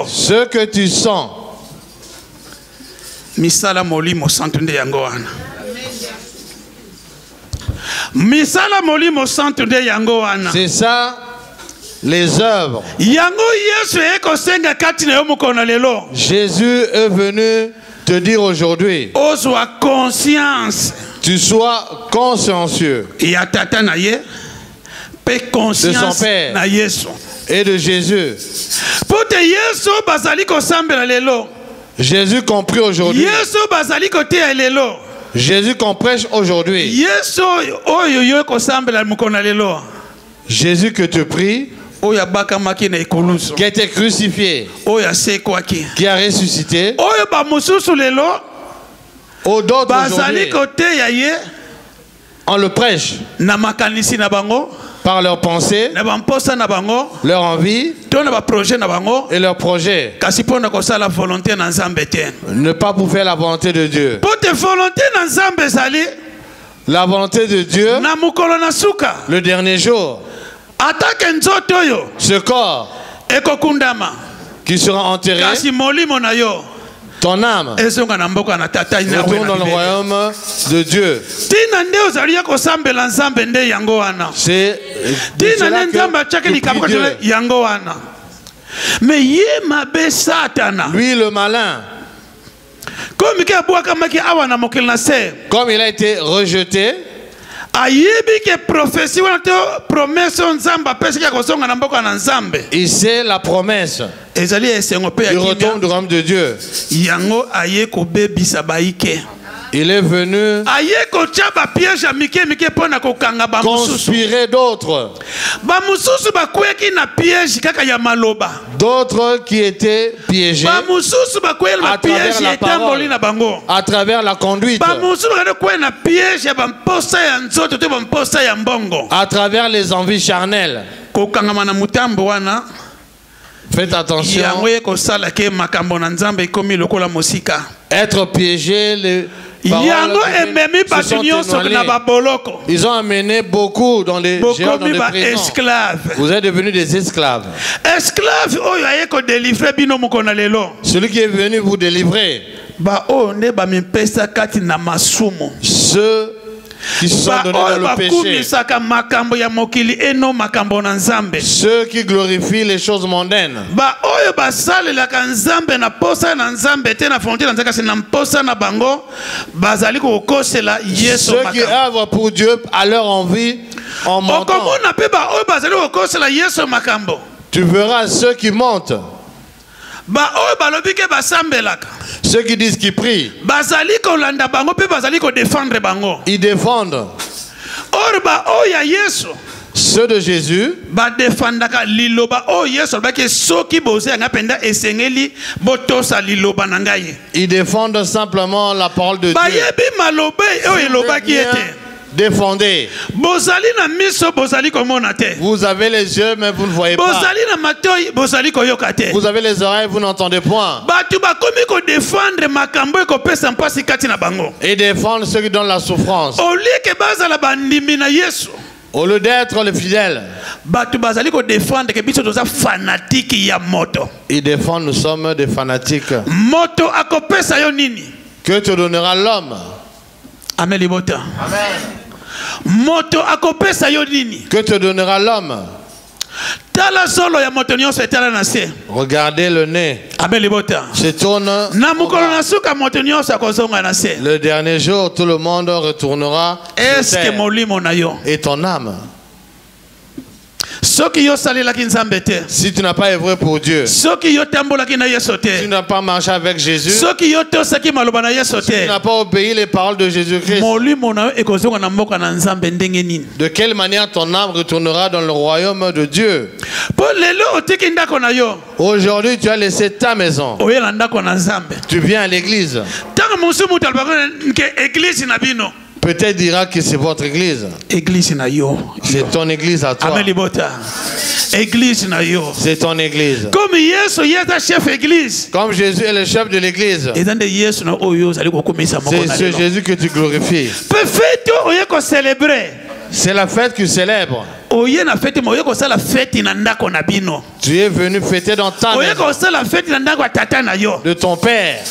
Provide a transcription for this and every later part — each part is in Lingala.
Ce que tu sens. Misala molimo santo nde yango wana. Misala molimo santo nde yango wana. C'est ça les œuvres. Yango Yesu eko senga kati na yo mukona lelo. Jésus est venu te dire aujourd'hui. Ozwa conscience. Tu sois consciencieux. Ya tata na ye pe conscience de son père na Yesu et de Jésus. Pote Yesu bazali ko sambela lelo. Jésus compris aujourd'hui. Yesu bazali ko te lelo. Jésus qu'on prêche aujourd'hui. Yesu oyo yo ko sambela mukona lelo. Jésus que tu pries, qui a été crucifié, qui a ressuscité, d'autres aujourd'hui, on le prêche par leurs pensées, leur envie et leurs projets, ne pas pour faire la volonté de Dieu. La volonté de Dieu, le dernier jour, ce corps qui sera enterré, ton âme retourne dans le royaume de Dieu. C'est cela que tu pries Dieu. Mais lui le malin, comme il a été rejeté, il sait la promesse du retour du royaume de Dieu. Il est venu conspirer d'autres. D'autres qui étaient piégés à travers la parole, à travers la conduite, à travers les envies charnelles. Faites attention. Être piégé, ils ont amené beaucoup dans les géants, dans les prisons. Vous êtes devenus des esclaves. Celui qui est venu vous délivrer, ceux qui se sont donnés dans le péché, ceux qui glorifient les choses mondaines, ceux qui œuvrent pour Dieu à leur envie en montant. Tu verras ceux qui montent, ceux qui disent qu'ils prient, ils défendent. Ceux de Jésus, ils défendent simplement la parole de Dieu. Défendez. Vous avez les yeux mais vous ne voyez pas. Vous avez les oreilles, vous n'entendez point. Et défendre ceux qui donnent la souffrance. Au lieu d'être les fidèles, ils défendent, nous sommes des fanatiques. Que te donnera l'homme? Amen. Que te donnera l'homme? Regardez le nez. Se tourne. Le dernier jour, tout le monde retournera. Et ton âme. Si tu n'as pas œuvré pour Dieu, si tu n'as pas marché avec Jésus, si tu n'as pas obéi les paroles de Jésus-Christ, de quelle manière ton âme retournera dans le royaume de Dieu? Aujourd'hui, tu as laissé ta maison. Tu viens à l'église. Peut-être dira que c'est votre église. C'est ton église à toi. C'est ton église. Comme Jésus est le chef de l'église, c'est ce Jésus que tu glorifies. C'est la fête que tu célèbres. Tu es venu fêter dans ta maison de ton père.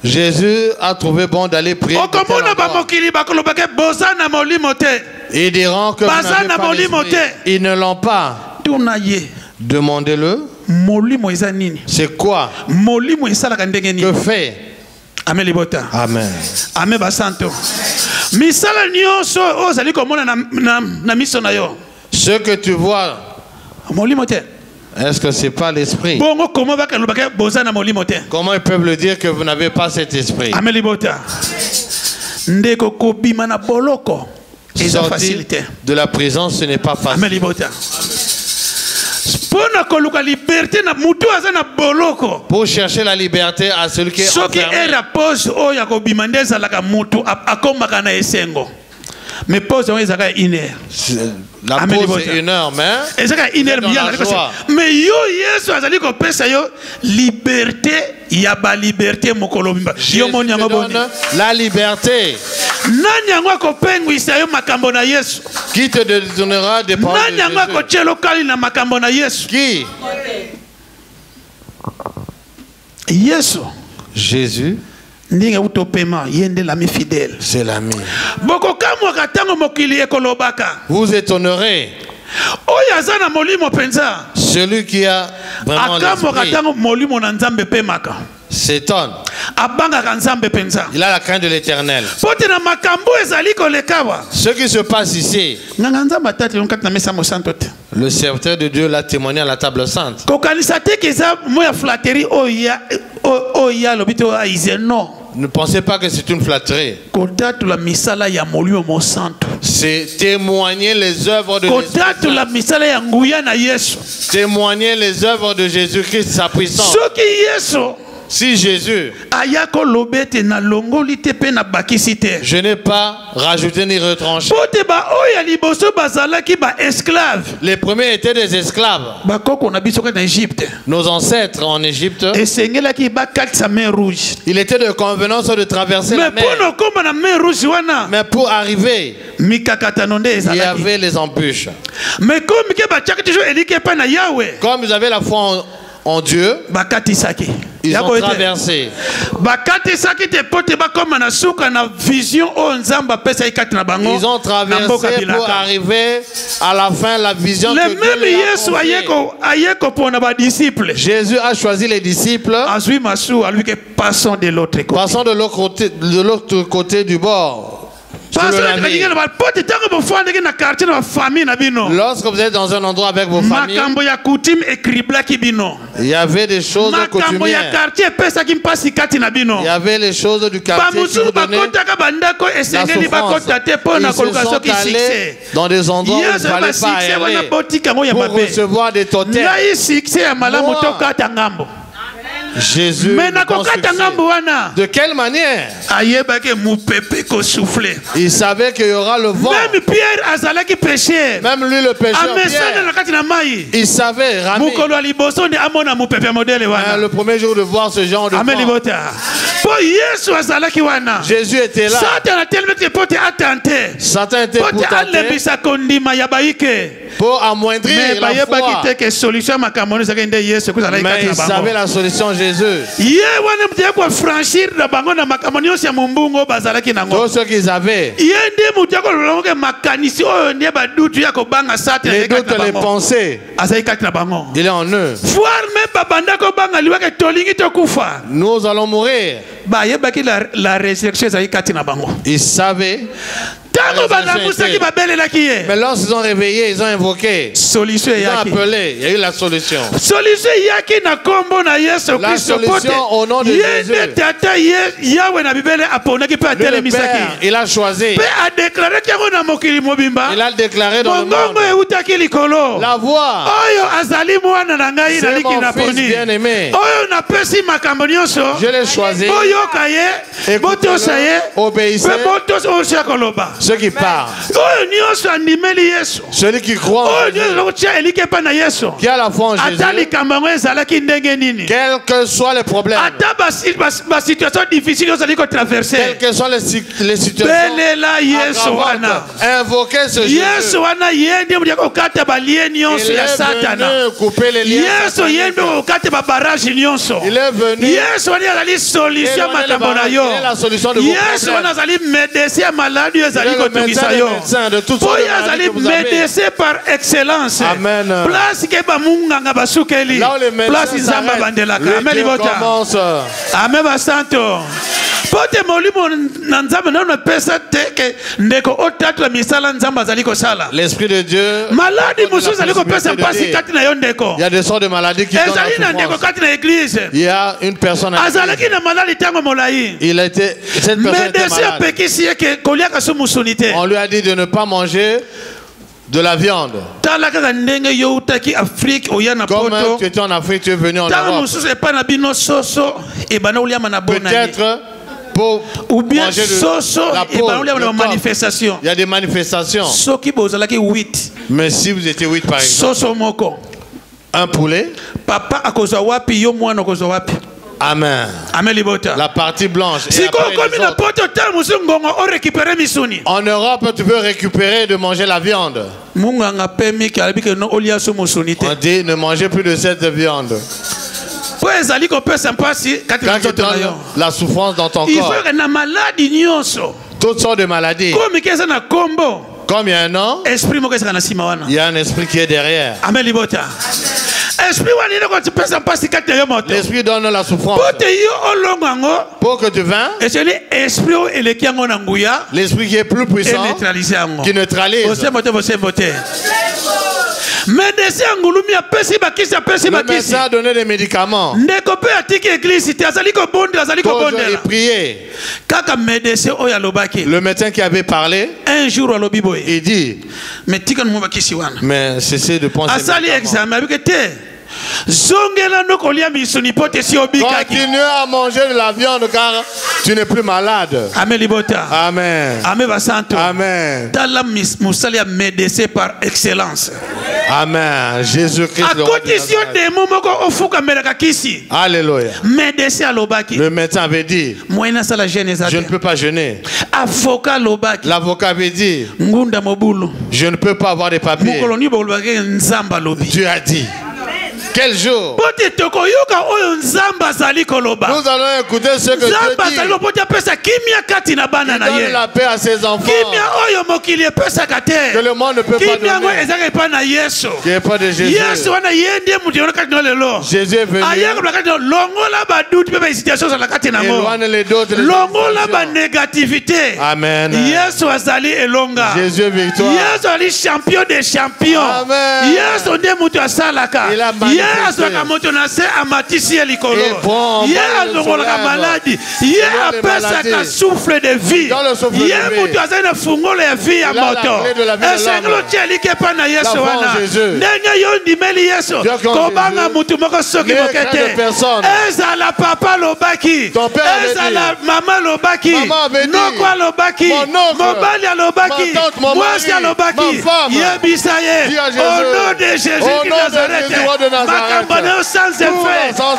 Jésus a trouvé bon d'aller prier. Et des rangs que vous n'avez pas l'esprit. Ils ne l'ont pas. Demandez-le. C'est quoi? Que fait? Amen. Amen. Amen basanto. Misala nyonso ozali komona na miso na yo. Ce que tu vois. Molimo te. Est-ce que c'est pas l'esprit? Comment ils peuvent le dire que vous n'avez pas cet esprit? Amen libota. Ndeko kobima na boloko. Sortir de la prison, ce n'est pas facile. Amen libota. Pour chercher la liberté à celui qui est enfermé. Mais pause on est à 1 heure. La pause est 1 heure, mais mais yo Yesu azali ko pesa yo liberté ya ba liberté mokolo bimba. Yo moni yango boni. La liberté. Nani yango ko pengwisa yo makambo na Yesu. Qui te donnera des paroles de Jésus? Nani yango ko chelo kali na makambo na Yesu. Qui? Yesu. Jésus. C'est l'ami. Vous étonnerez. Celui qui a vraiment l'esprit s'étonne. Il a la crainte de l'Éternel. Ce qui se passe ici, le serviteur de Dieu l'a témoigné à la table sainte. Ne pensez pas que c'est une flatterie. C'est témoigner les œuvres de Jésus. Témoigner les œuvres de Jésus-Christ, sa puissance. Si Jésus, je n'ai pas rajouté ni retranché. Les premiers étaient des esclaves. Nos ancêtres en Égypte, il était de convenance de traverser la mer. Mais pour arriver, il y avait les embûches. Comme ils avaient la foi en Dieu, ils ont traversé. Ils ont traversé pour arriver à la fin, la vision que Dieu a. Jésus a choisi les disciples. Passons de l'autre côté du bord. Lorsque vous êtes dans un endroit avec vos familles, il y avait des choses coutumières. Il y avait les choses du quartier qui vous donnaient la souffrance. Ils se sont allés dans des endroits où il ne fallait pas aller pour recevoir des totems. Jésus, de quelle manière? Il savait qu'il y aura le vent. Même Pierre azalaki péché. Même lui le pécheur Pierre, il savait ramer. Le premier jour de voir ce genre de vent, Jésus était là. Satan était pour tenter, pour amoindrir la foi. Mais il savait la solution, Jésus. Tout ce qu'ils avaient, les doutes, les pensées, il est en eux. Nous allons mourir. Ils savaient. Mais lorsqu'ils ont réveillé, ils ont invoqué, ils ont appelé, il y a eu la solution. La solution au nom de Jésus. Le Père, il a choisi. Il a déclaré dans le monde. La voix, c'est mon fils bien-aimé. Je l'ai choisi. Écoutez-le, obéissez. Ceux qui parlent. Celui qui croit en Jésus. Qui a la foi en Jésus. Quels que soient les problèmes. Quelles que soient les situations aggravantes. Invoquez ce Jésus. Il est venu couper les liens. Il est venu. Il est la solution de vos problèmes. Médecin par excellence. Amen. Place que bamunganga basukeli. Place nzamba bandelaka. Amen libota. Amen basanto. Pote molimo na nzamba na pesa teke ndeko otatu misala nzamba zaliko sala. L'esprit de Dieu. Maladi mususu zaliko pesa pasi kati na yo ndeko. Il y a des sortes de maladies qui donnent la souffrance. Il y a une personne azalaki na maladi tango molai. Il a été cette personne était malade. On lui a dit de ne pas manger de la viande. Comme tu étais en Afrique, tu es venu en Europe. Peut-être pour manger la peau, il y a des manifestations. Mais si vous étiez 8 par exemple, un poulet. Papa akozwa wapi yo mwana akozwa wapi. Amen. Amen libota. La partie blanche. En Europe, tu veux récupérer de manger la viande. On dit ne mangez plus de cette viande. Quand tu as la souffrance dans ton corps, toutes sortes de maladies. Comme il y a un nom, il y a un esprit qui est derrière. Amen libota. L'esprit donne la souffrance. Pour que tu viennes, l'esprit qui est plus puissant, qui neutralise. Le médecin a donné des médicaments. Pour prier. Le médecin qui avait parlé, un jour, il dit, mais cessez de penser. Continue à manger de la viande car tu n'es plus malade. Amen libota. Amen. Amen basanto. Amen. Tala musalia médecin par excellence. Amen. Jésus-Christ. Alléluia. Le médecin avait dit, je ne peux pas jeûner. L'avocat avait dit, je ne peux pas avoir des papiers. Tu as dit. Quel jour? Nous allons écouter ce que Dieu dit. Il donne la paix à ses enfants. Que le monde ne peut pas donner. Qu'il n'y ait pas de Jésus. Jésus est venu. Éloigne les doutes. Amen. Jésus est victoire. Champion des champions. Amen. Il a souffle de vie. Macambano sans effet. Oh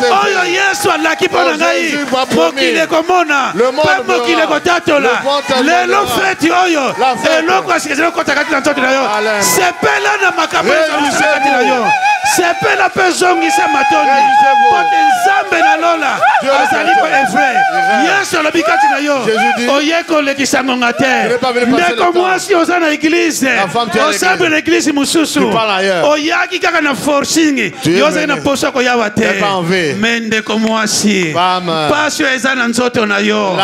Yesu alaki pona ngai. Mokile komona. Mokile kotatola. Lelo feti oyo. Eloko asikizelo kotakati na ntoto na yo. Sepela na makambano sakati na yo. Sepela pezongi sa matoni. Pote nzambe na lola. Azali ko effet. Yesu alobikati na yo. Oyeko lekisango ngate. Ndeko mwasi ozana église. Osabe l'église mususu. Oyaki kaka na forcing. Yoze na posa ko yawate. Mende ko mwasi. Pasio ezana nzoto na yo.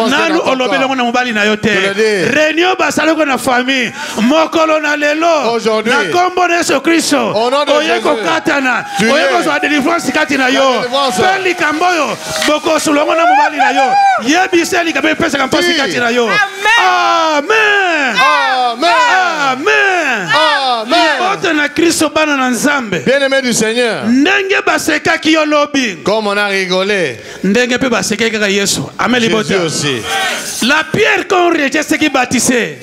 Nanu olobele ngona mobali na yo te. Renio basalo ko na famille. Mokolo na lelo. Na kombo na Yesu Kristo. Oyeko katana. Oyeko zo délivrance kati na yo. Peli kamboyo. Boko sulongo na mobali na yo. Yebiseli kabe pesa kampasi kati na yo. Amen. Amen. Amen. Amen. Bien-aimé du Seigneur, comme on a rigolé, Jésus aussi. La pierre qu'on rejette, ce qui bâtissait,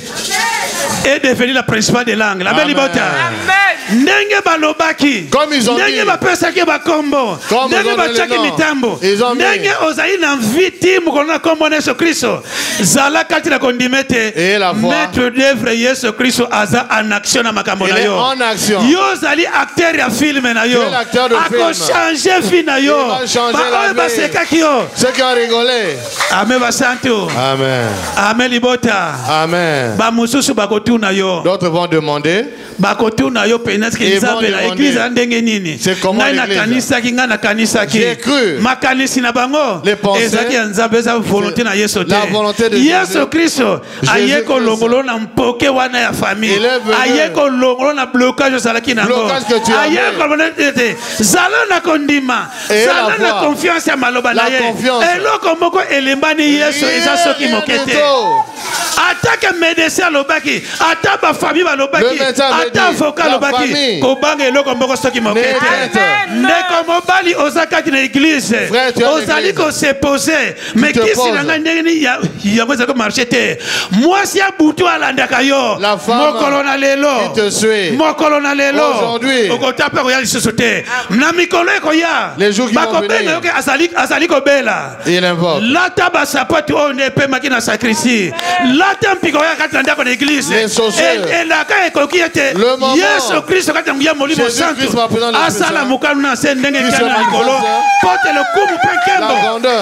est devenue la principale des langues. Amen. Comme ils ont dit, ils ont mis, et la foi, maître d'œuvre Yesu Christ aza en action na makambo na yo. En action. Yo zali acteur ya film na yo. Ako changer vie na yo. Ba ceux qui ont rigolé. Amen basanto. Amen. Amen libota. Amen. Ba mususu bakotuna yo. D'autres vont demander. Bakotuna yo penas ke nzambe la église ndenge nini. C'est comment l'église. J'ai cru. Makanisi na bango. Ezaki nzambe za volonté na Yesu te. La volonté de Yesu Kristo aye ko longolo na mpoke wana ya famille. Aye ko longolo na blocage zalaki na ngo. Aye ko bonete zala na kondima. Zala na confiance ya maloba na ye. Eloko moko elembani Yesu eza soki mokete. Attaque médecin lobaki, attaque ba famille ba lobaki, attaque avocat lobaki, ko banga eloko moko soki mokete. Ndeko mobali ozaka na église. Ozali ko se poser, mais qui si na ndeni ya ngoza ko marcher te. Moi si abutu alandaka yo. Mokolo na lelo. Mokolo na lelo. Aujourd'hui. Okotapa ko ya lisusu te. Na mikolo ko ya. Les jours qui vont venir. Azali ko bela. Il invoque. La taba sapatu on ne peut makina sacristie. La tempiko ya katanda ko l'église. Et la ka ekokiete. Yesu Christ katambuya molimo santo. Asala mukalu na sendenge kana likolo. Pote le kumu pekembo.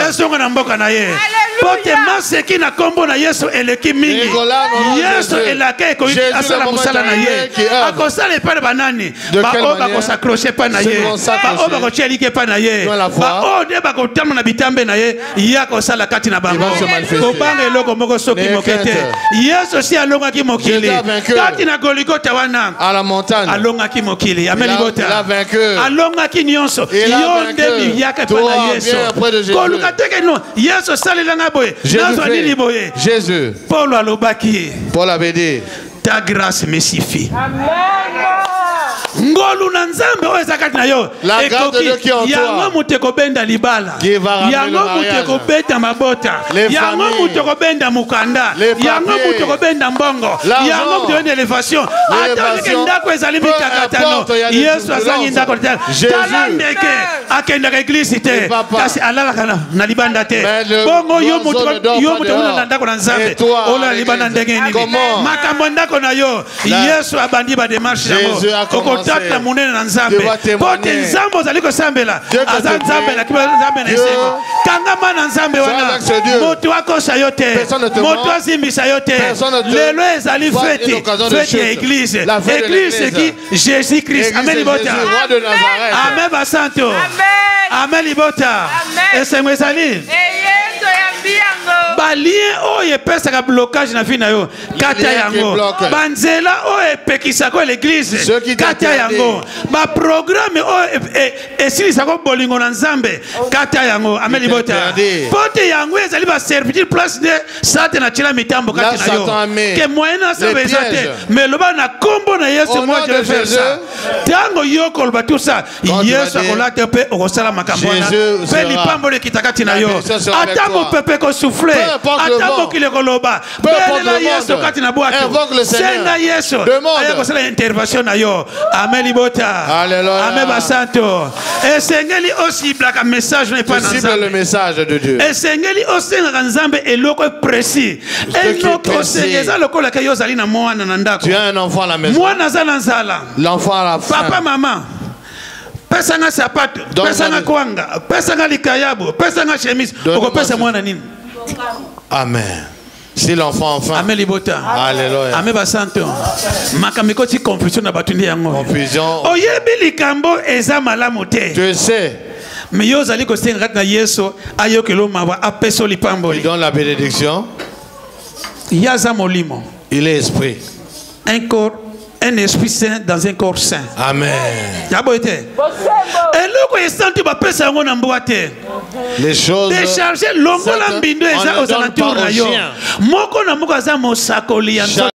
Esonga na mboka na ye. Pote maseki na kombo na Yesu eleki mingi. Yesu elaka ekoki asala musala na ye. Akosala pa banani. Ba o ba ko s'accrocher pa na ye. Ba o ba ko chelike pa na ye. Ba o de ba ko tama na bitambe na ye. Ya ko sala kati na bango. Ko banga eloko moko soki mokete. Yesu si alonga ki mokili. Kati na Golgotha wana. À la montagne. Alonga ki mokili. Amen libota. Il a vaincu. Alonga ki nyonso. Yonde mi yaka pa na Yesu. Ko luka teke no. Yesu salilanga boye. Jésus. Paul alobaki. Paul avait dit. Ta grâce me suffit. Amen. Ngolu na nzambe o ezakati na yo. La grâce de Dieu qui est en toi. Yango muteko benda libala. Yango muteko beta mabota. Yango muteko benda mukanda. Yango muteko benda mbongo. Yango muteko benda élévation. Ataki ndako ezali mitakatano. Yesu asangi ndako te. Talandeke akenda ka église te. Kasi alala kana na libanda te. Bongo yo muteko na ndako na nzambe. Ola libanda ndenge nini. Makambo ndako na yo. Yesu abandi ba démarche yango. Tata munene na nzambe pote nzambe ozali kosambela aza nzambe na kiba nzambe na esengo kangama na nzambe wana moto akosha yo te moto azimbisa yo te lelo ezali fete ya église église qui Jésus Christ amen libota amen basanto amen libota esengo ezali balien oyo epesaka blocage na vie na yo kata yango banzela oyo epekisaka l'église kata yango baprogramme oyo esilisaka bolingo na nzambe kata yango amen libota pote yango ezali baserviture place de sate na tila mitambo kati na yo ke moyen na sabe eza te mais loba na kombo na Yesu moi je vais faire ça tango yo koloba tout ça Yesu akolata pe okosala makambo wana pe lipambo lekita kati na yo ata mopepe ko souffler ata mokile koloba belela Yesu kati na bwato senga Yesu aya kosala intervention na yo amen libota amen basanto esengeli aussi blaka message ne pas nzambe le message de Dieu esengeli osenga nzambe eloko précis eloko sengeza lokola ke yo zali na mwana na ndako tu as un enfant à la maison mwana za nzala l'enfant à la fin papa maman pesanga sapato pesanga kwanga pesanga likayabu pesanga chemise okopesa mwana nini amen. Si l'enfant enfin. Amen libota. Alléluia. Amen basanto. Makamiko ti confusion na batundi yango. Confusion. Oyebi likambo eza malamu te. Tu sais. Mais yo zali ko senga na Yesu ayokelo mawa apeso lipambo. Il donne la bénédiction. Yaza molimo. Il est esprit. Un corps, un esprit saint dans un corps saint. Amen. Yaboite. Eloko esanti ba pesa yango na mboate. Les choses décharger longola mbindo eza aux alentours na yo. Moko na moko aza mosakoli ya